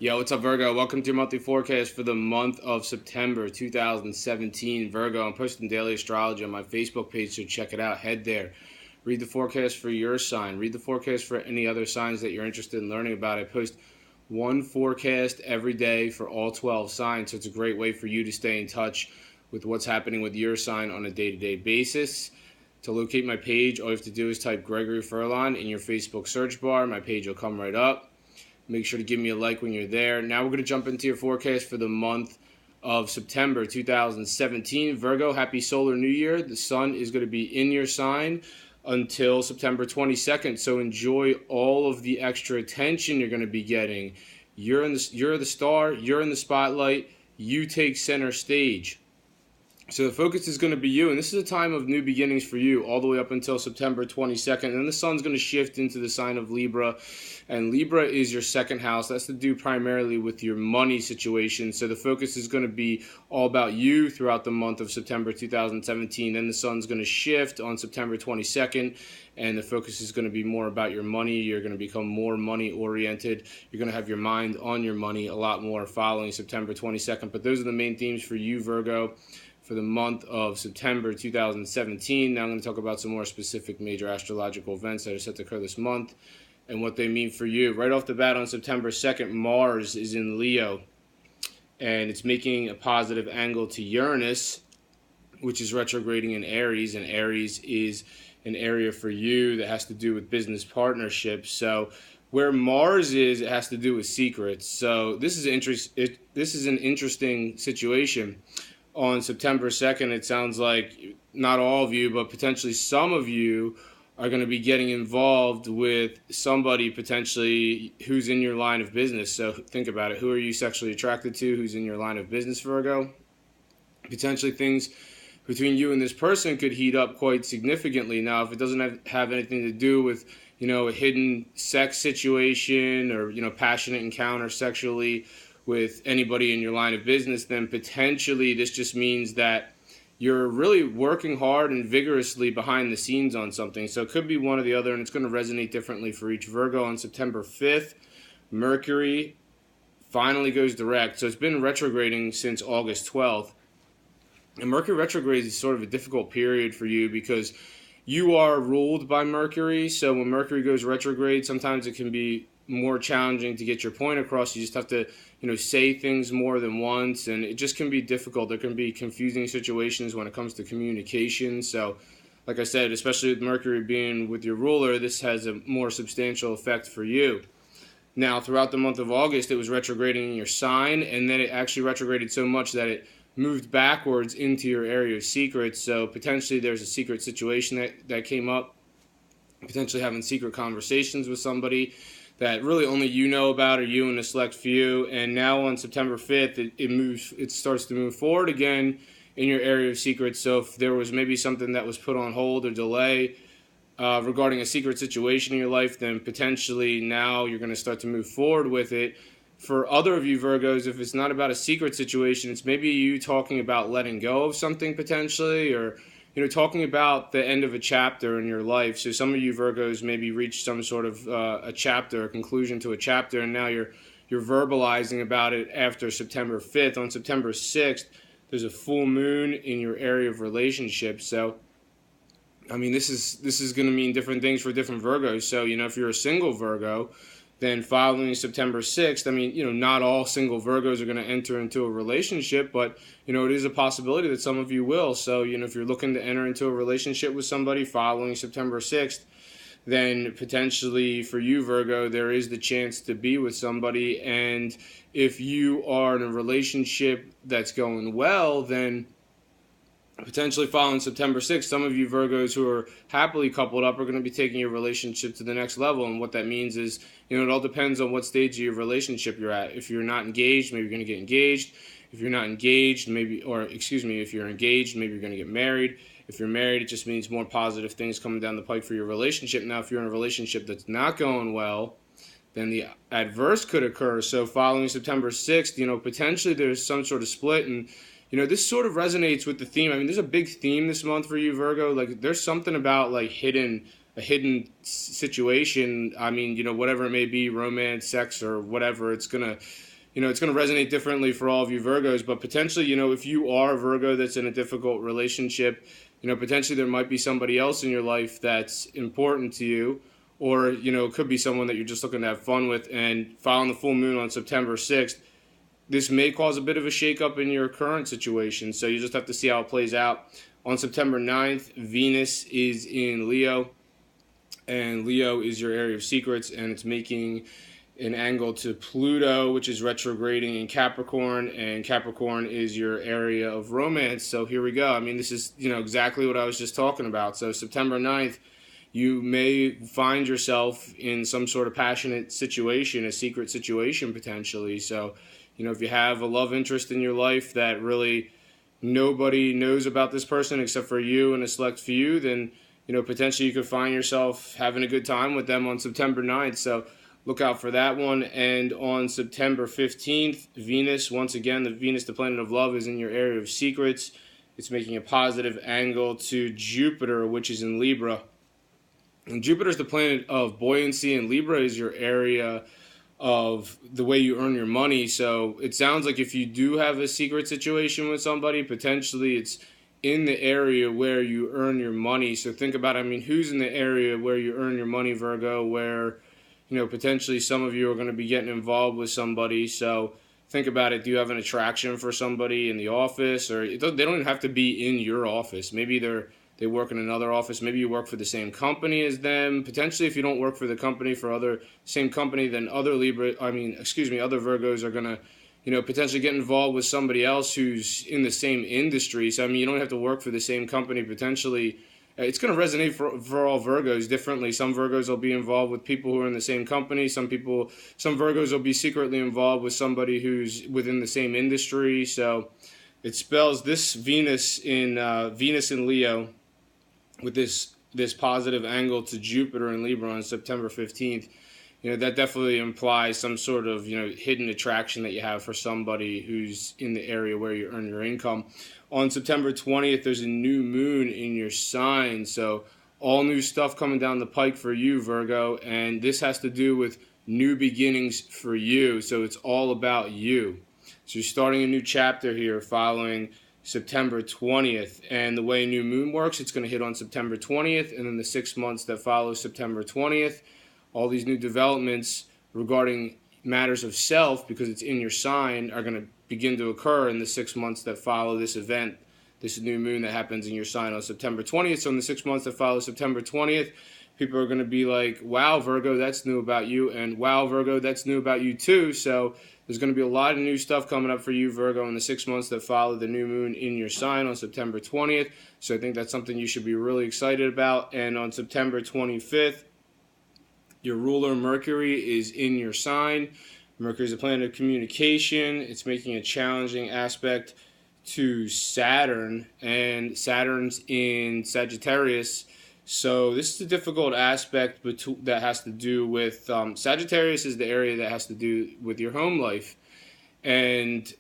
Yo, what's up, Virgo? Welcome to your monthly forecast for the month of September 2017. Virgo, I'm posting daily astrology on my Facebook page, so check it out. Head there. Read the forecast for your sign. Read the forecast for any other signs that you're interested in learning about. I post one forecast every day for all 12 signs, so it's a great way for you to stay in touch with what's happening with your sign on a day-to-day basis. To locate my page, all you have to do is type Gregory Furlan in your Facebook search bar. My page will come right up. Make sure to give me a like when you're there. Now we're going to jump into your forecast for the month of September 2017. Virgo, happy solar new year. The sun is going to be in your sign until September 22nd. So enjoy all of the extra attention you're going to be getting. You're the star, you're in the spotlight, you take center stage. So the focus is going to be you, and this is a time of new beginnings for you all the way up until September 22nd. And then the sun's going to shift into the sign of Libra, and Libra is your second house. That's to do primarily with your money situation. So the focus is going to be all about you throughout the month of September 2017. Then the sun's going to shift on September 22nd, and the focus is going to be more about your money. You're going to become more money oriented. You're going to have your mind on your money a lot more following September 22nd. But those are the main themes for you, Virgo, for the month of September 2017. Now I'm going to talk about some more specific major astrological events that are set to occur this month and what they mean for you. Right off the bat on September 2nd, Mars is in Leo, and it's making a positive angle to Uranus, which is retrograding in Aries, and Aries is an area for you that has to do with business partnerships. So where Mars is, it has to do with secrets. So this is an interesting situation. On September 2nd, it sounds like not all of you, but potentially some of you are going to be getting involved with somebody potentially who's in your line of business. So think about it. Who are you sexually attracted to? Who's in your line of business, Virgo? Potentially things between you and this person could heat up quite significantly. Now, if it doesn't have anything to do with, a hidden sex situation or, passionate encounter sexually with anybody in your line of business, then potentially this just means that you're really working hard and vigorously behind the scenes on something. So it could be one or the other, and it's going to resonate differently for each Virgo. On September 5th, Mercury finally goes direct. So it's been retrograding since August 12th. And Mercury retrograde is sort of a difficult period for you because you are ruled by Mercury. So when Mercury goes retrograde, sometimes it can be more challenging to get your point across. You just have to, say things more than once, and it just can be difficult. There can be confusing situations when it comes to communication. So, like I said, especially with Mercury being with your ruler, this has a more substantial effect for you. Now, throughout the month of August, it was retrograding in your sign, and then it actually retrograded so much that it moved backwards into your area of secrets. So potentially there's a secret situation that came up, potentially having secret conversations with somebody that really only you know about, or you and a select few. And now on September 5th, it starts to move forward again in your area of secrets. So if there was maybe something that was put on hold or delay regarding a secret situation in your life, then potentially now you're going to start to move forward with it. For other of you Virgos, if it's not about a secret situation, it's maybe you talking about letting go of something potentially, or talking about the end of a chapter in your life. So some of you Virgos maybe reached some sort of a chapter, a conclusion to a chapter, and now you're verbalizing about it after September 5th. On September 6th, there's a full moon in your area of relationships. So, this is going to mean different things for different Virgos. So, if you're a single Virgo, then following September 6th, not all single Virgos are going to enter into a relationship, but, it is a possibility that some of you will. So, if you're looking to enter into a relationship with somebody following September 6th, then potentially for you, Virgo, there is the chance to be with somebody. And if you are in a relationship that's going well, then potentially following September 6th, some of you Virgos who are happily coupled up are going to be taking your relationship to the next level. And what that means is, it all depends on what stage of your relationship you're at. If you're not engaged, maybe you're going to get engaged. If you're not engaged, if you're engaged, maybe you're going to get married. If you're married, it just means more positive things coming down the pike for your relationship. Now, if you're in a relationship that's not going well, then the adverse could occur. So following September 6th, potentially there's some sort of split. And this sort of resonates with the theme. There's a big theme this month for you, Virgo. Like, there's something about like a hidden situation. Whatever it may be, romance, sex, or whatever, it's gonna it's going to resonate differently for all of you Virgos, but potentially, if you are a Virgo that's in a difficult relationship, potentially there might be somebody else in your life that's important to you, or, it could be someone that you're just looking to have fun with. And following the full moon on September 6th, this may cause a bit of a shakeup in your current situation. So you just have to see how it plays out. On September 9th, Venus is in Leo, and Leo is your area of secrets, and it's making an angle to Pluto, which is retrograding in Capricorn, and Capricorn is your area of romance. So here we go. I mean, this is, exactly what I was just talking about. So September 9th, you may find yourself in some sort of passionate situation, a secret situation potentially. So, if you have a love interest in your life that really nobody knows about this person except for you and a select few, then, potentially you could find yourself having a good time with them on September 9th. So look out for that one. And on September 15th, Venus, once again, the planet of love, is in your area of secrets. It's making a positive angle to Jupiter, which is in Libra. And Jupiter is the planet of buoyancy, and Libra is your area of the way you earn your money. So it sounds like if you do have a secret situation with somebody, potentially it's in the area where you earn your money. So think about, who's in the area where you earn your money, Virgo, where, potentially some of you are going to be getting involved with somebody. So think about it. Do you have an attraction for somebody in the office? Or they don't even have to be in your office. Maybe they work in another office. Maybe you work for the same company as them. Potentially, if you don't work for the company same company, then other Virgos are gonna, potentially get involved with somebody else who's in the same industry. So you don't have to work for the same company. Potentially, it's gonna resonate for all Virgos differently. Some Virgos will be involved with people who are in the same company. Some Virgos will be secretly involved with somebody who's within the same industry. So it spells this Venus in Leo, with this positive angle to Jupiter and Libra on September 15th, that definitely implies some sort of, hidden attraction that you have for somebody who's in the area where you earn your income. On September 20th, there's a new moon in your sign. So all new stuff coming down the pike for you, Virgo, and this has to do with new beginnings for you. So it's all about you. So you're starting a new chapter here following September 20th, and the way new moon works, it's going to hit on September 20th, and then the 6 months that follow September 20th, all these new developments regarding matters of self, because it's in your sign, are going to begin to occur in the 6 months that follow this event, this new moon that happens in your sign on September 20th. So in the 6 months that follow September 20th, people are going to be like, wow, Virgo, that's new about you, and wow, Virgo, that's new about you too. So there's going to be a lot of new stuff coming up for you, Virgo, in the 6 months that follow the new moon in your sign on September 20th. So I think that's something you should be really excited about. And on September 25th, your ruler, Mercury, is in your sign. Mercury is a planet of communication. It's making a challenging aspect to Saturn, and Saturn's in Sagittarius. So this is a difficult aspect that has to do with Sagittarius is the area that has to do with your home life. And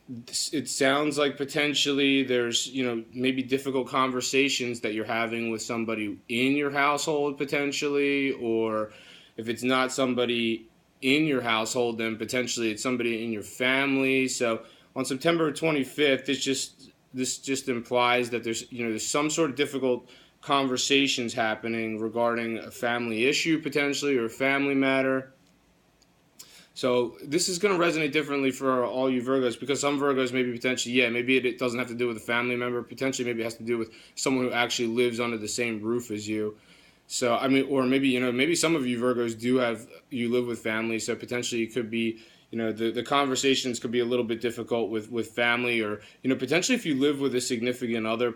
it sounds like potentially there's, maybe difficult conversations that you're having with somebody in your household potentially, or if it's not somebody in your household, then potentially it's somebody in your family. So on September 25th, this just implies that there's some sort of difficult conversations happening regarding a family issue potentially, or a family matter. So this is going to resonate differently for all you Virgos, because some Virgos maybe potentially, maybe it doesn't have to do with a family member. Potentially maybe it has to do with someone who actually lives under the same roof as you. So, or maybe, maybe some of you Virgos you live with family. So potentially it could be, the conversations could be a little bit difficult with family, or, potentially if you live with a significant other,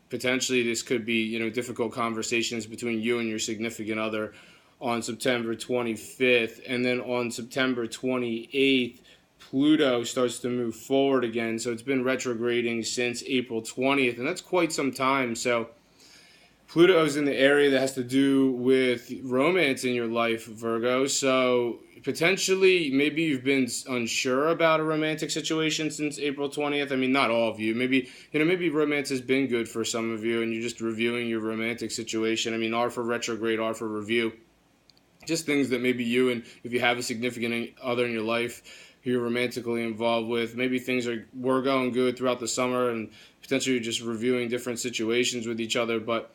potentially this could be, difficult conversations between you and your significant other on September 25th. And then on September 28th, Pluto starts to move forward again. So it's been retrograding since April 20th, and that's quite some time. So Pluto is in the area that has to do with romance in your life, Virgo. So potentially, maybe you've been unsure about a romantic situation since April 20th. I mean, not all of you. Maybe romance has been good for some of you, and you're just reviewing your romantic situation. I mean, R for retrograde, R for review. Just things that maybe you, and if you have a significant other in your life, who you're romantically involved with. Maybe things were going good throughout the summer and potentially just reviewing different situations with each other. But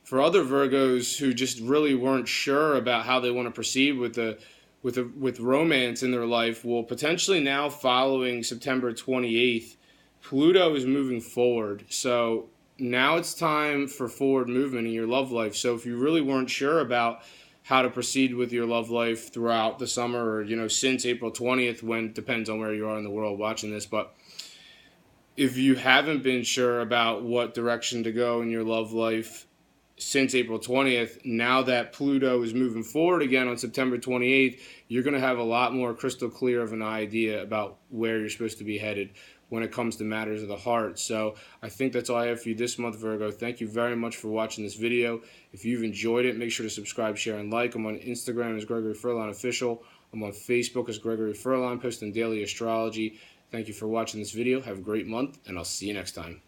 for other Virgos who just really weren't sure about how they want to proceed with romance in their life, well, potentially now following September 28th, Pluto is moving forward. So now it's time for forward movement in your love life. So if you really weren't sure about how to proceed with your love life throughout the summer, or since April 20th, when depends on where you are in the world watching this, but if you haven't been sure about what direction to go in your love life since April 20th, now that Pluto is moving forward again on September 28th, you're going to have a lot more crystal clear of an idea about where you're supposed to be headed when it comes to matters of the heart. So I think that's all I have for you this month, Virgo. Thank you very much for watching this video. If you've enjoyed it, make sure to subscribe, share, and like. I'm on Instagram as Gregory Furlan Official. I'm on Facebook as Gregory Furlan, posting daily astrology. Thank you for watching this video. Have a great month, and I'll see you next time.